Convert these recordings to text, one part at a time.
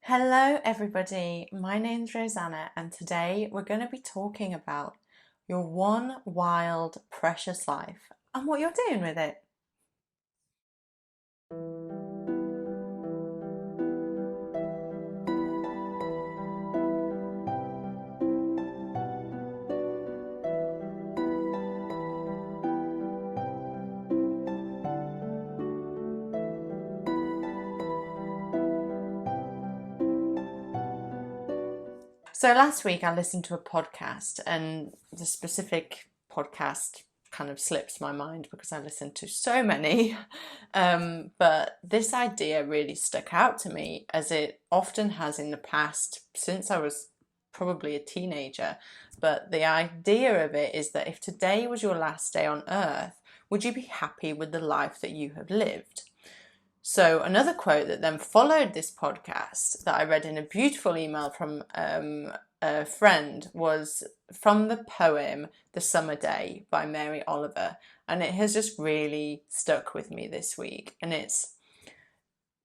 Hello, everybody. My name's Roseanna, and today we're going to be talking about your one wild, precious life and what you're doing with it. So, last week I listened to a podcast, and the specific podcast kind of slips my mind because I listened to so many. But this idea really stuck out to me, as it often has in the past since I was probably a teenager. But the idea of it is that if today was your last day on earth, would you be happy with the life that you have lived? So, another quote that then followed this podcast that I read in a beautiful email from a friend was from the poem The Summer Day by Mary Oliver. And it has just really stuck with me this week. And it's,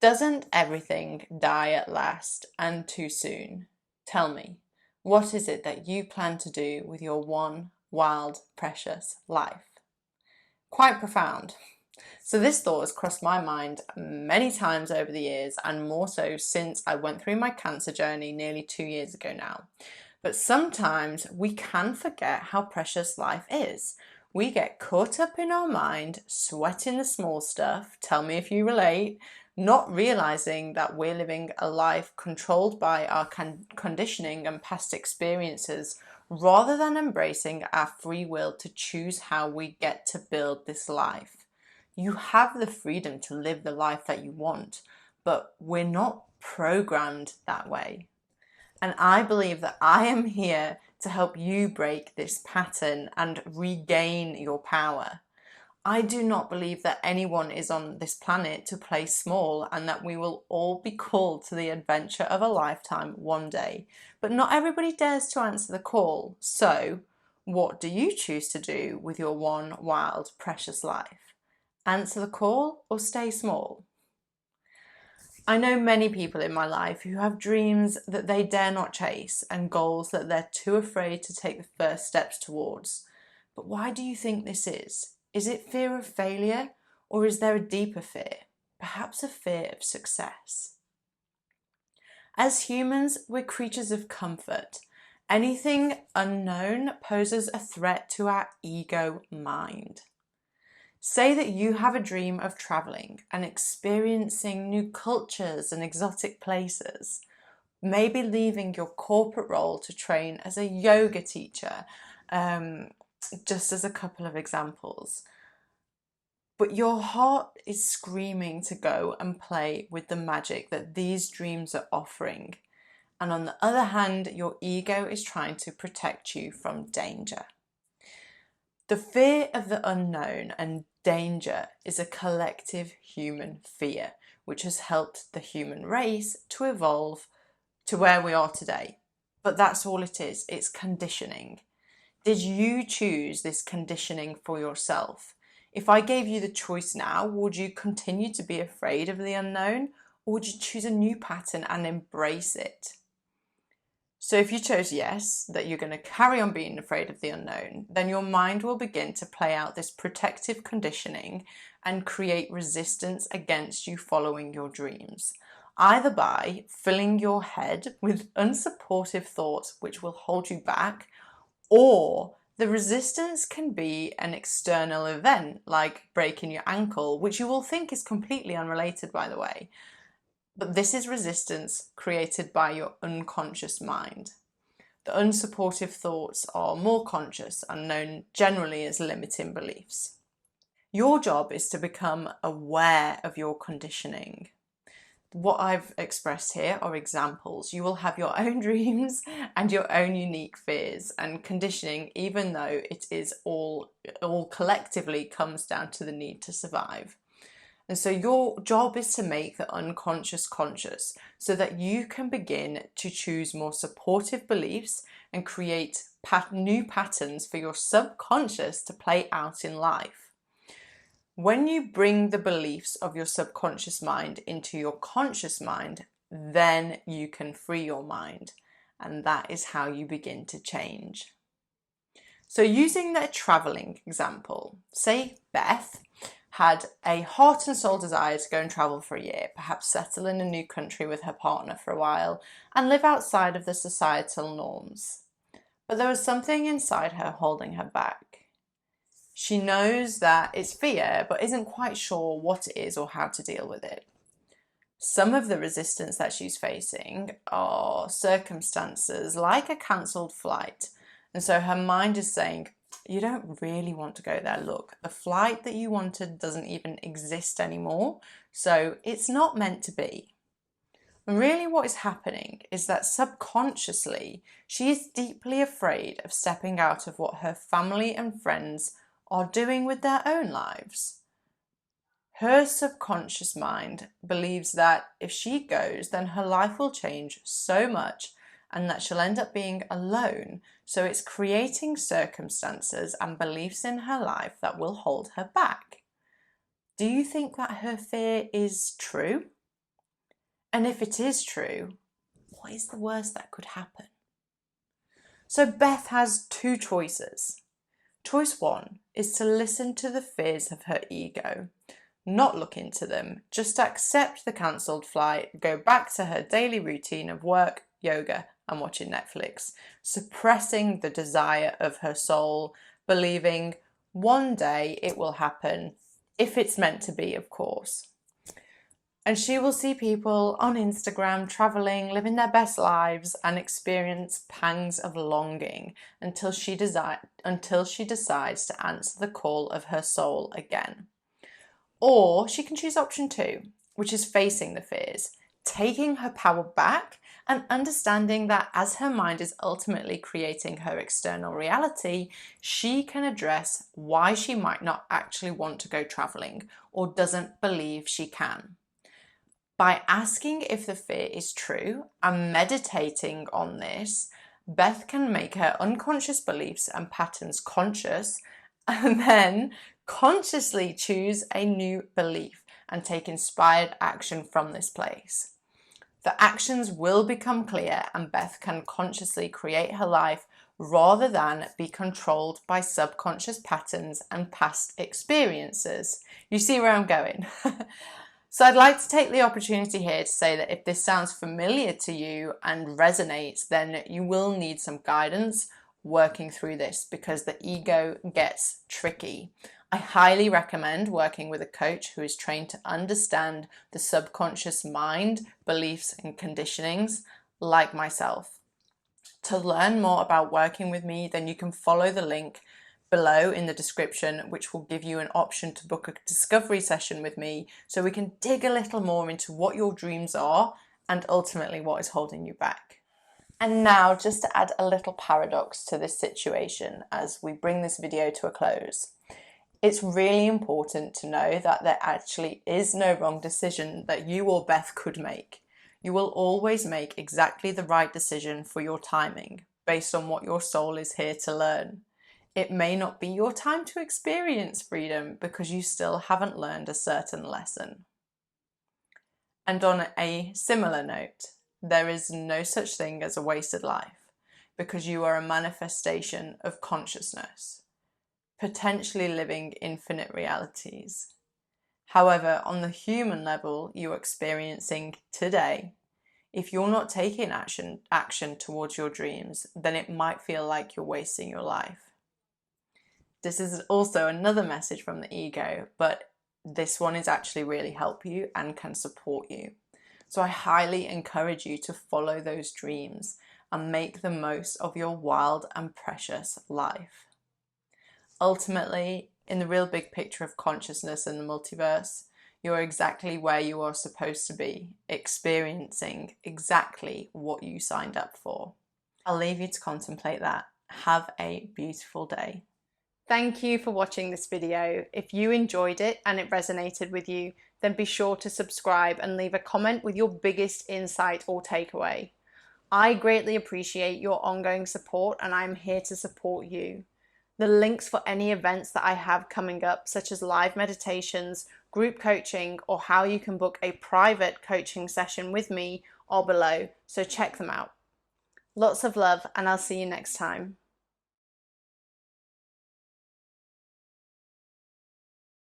doesn't everything die at last and too soon? Tell me, what is it that you plan to do with your one wild, precious life? Quite profound. So this thought has crossed my mind many times over the years, and more so since I went through my cancer journey nearly 2 years ago now. But sometimes we can forget how precious life is. We get caught up in our mind, sweating the small stuff, tell me if you relate, not realizing that we're living a life controlled by our conditioning and past experiences, rather than embracing our free will to choose how we get to build this life. You have the freedom to live the life that you want, but we're not programmed that way. And I believe that I am here to help you break this pattern and regain your power. I do not believe that anyone is on this planet to play small, and that we will all be called to the adventure of a lifetime one day. But not everybody dares to answer the call. So, what do you choose to do with your one wild, precious life? Answer the call or stay small? I know many people in my life who have dreams that they dare not chase and goals that they're too afraid to take the first steps towards. But why do you think this is? Is it fear of failure, or is there a deeper fear? Perhaps a fear of success. As humans, we're creatures of comfort. Anything unknown poses a threat to our ego mind. Say that you have a dream of traveling and experiencing new cultures and exotic places, maybe leaving your corporate role to train as a yoga teacher, just as a couple of examples. But your heart is screaming to go and play with the magic that these dreams are offering. And on the other hand, your ego is trying to protect you from danger. The fear of the unknown and danger is a collective human fear, which has helped the human race to evolve to where we are today. But that's all it is. It's conditioning. Did you choose this conditioning for yourself? If I gave you the choice now, would you continue to be afraid of the unknown, or would you choose a new pattern and embrace it? So if you chose yes, that you're going to carry on being afraid of the unknown, then your mind will begin to play out this protective conditioning and create resistance against you following your dreams, either by filling your head with unsupportive thoughts which will hold you back, or the resistance can be an external event like breaking your ankle, which you will think is completely unrelated, by the way. But this is resistance created by your unconscious mind. The unsupportive thoughts are more conscious and known generally as limiting beliefs. Your job is to become aware of your conditioning. What I've expressed here are examples. You will have your own dreams and your own unique fears and conditioning, even though it is all collectively comes down to the need to survive. And so your job is to make the unconscious conscious so that you can begin to choose more supportive beliefs and create new patterns for your subconscious to play out in life. When you bring the beliefs of your subconscious mind into your conscious mind, then you can free your mind. And that is how you begin to change. So using the traveling example, say Beth had a heart and soul desire to go and travel for a year, perhaps settle in a new country with her partner for a while and live outside of the societal norms. But there was something inside her holding her back. She knows that it's fear, but isn't quite sure what it is or how to deal with it. Some of the resistance that she's facing are circumstances like a cancelled flight. And so her mind is saying, you don't really want to go there. Look, the flight that you wanted doesn't even exist anymore. So it's not meant to be. And really what is happening is that subconsciously, she is deeply afraid of stepping out of what her family and friends are doing with their own lives. Her subconscious mind believes that if she goes, then her life will change so much and that she'll end up being alone. So it's creating circumstances and beliefs in her life that will hold her back. Do you think that her fear is true? And if it is true, what is the worst that could happen? So Beth has two choices. Choice one is to listen to the fears of her ego, not look into them, just accept the cancelled flight, go back to her daily routine of work, yoga, and watching Netflix, suppressing the desire of her soul, believing one day it will happen, if it's meant to be, of course. And she will see people on Instagram traveling, living their best lives, and experience pangs of longing until she decides to answer the call of her soul again. Or she can choose option two, which is facing the fears, taking her power back and understanding that as her mind is ultimately creating her external reality, she can address why she might not actually want to go traveling or doesn't believe she can. By asking if the fear is true and meditating on this, Beth can make her unconscious beliefs and patterns conscious and then consciously choose a new belief and take inspired action from this place. The actions will become clear and Beth can consciously create her life rather than be controlled by subconscious patterns and past experiences. You see where I'm going? So I'd like to take the opportunity here to say that if this sounds familiar to you and resonates, then you will need some guidance working through this because the ego gets tricky. I highly recommend working with a coach who is trained to understand the subconscious mind, beliefs and conditionings like myself. To learn more about working with me, then you can follow the link below in the description, which will give you an option to book a discovery session with me so we can dig a little more into what your dreams are and ultimately what is holding you back. And now, just to add a little paradox to this situation as we bring this video to a close, it's really important to know that there actually is no wrong decision that you or Beth could make. You will always make exactly the right decision for your timing based on what your soul is here to learn. It may not be your time to experience freedom because you still haven't learned a certain lesson. And on a similar note, there is no such thing as a wasted life because you are a manifestation of consciousness, potentially living infinite realities. However, on the human level you're experiencing today, if you're not taking action towards your dreams, then it might feel like you're wasting your life. This is also another message from the ego, but this one is actually really help you and can support you. So I highly encourage you to follow those dreams and make the most of your wild and precious life. Ultimately, in the real big picture of consciousness and the multiverse, you're exactly where you are supposed to be, experiencing exactly what you signed up for. I'll leave you to contemplate that. Have a beautiful day. Thank you for watching this video. If you enjoyed it and it resonated with you, then be sure to subscribe and leave a comment with your biggest insight or takeaway. I greatly appreciate your ongoing support and I'm here to support you. The links for any events that I have coming up, such as live meditations, group coaching, or how you can book a private coaching session with me are below, so check them out. Lots of love, and I'll see you next time.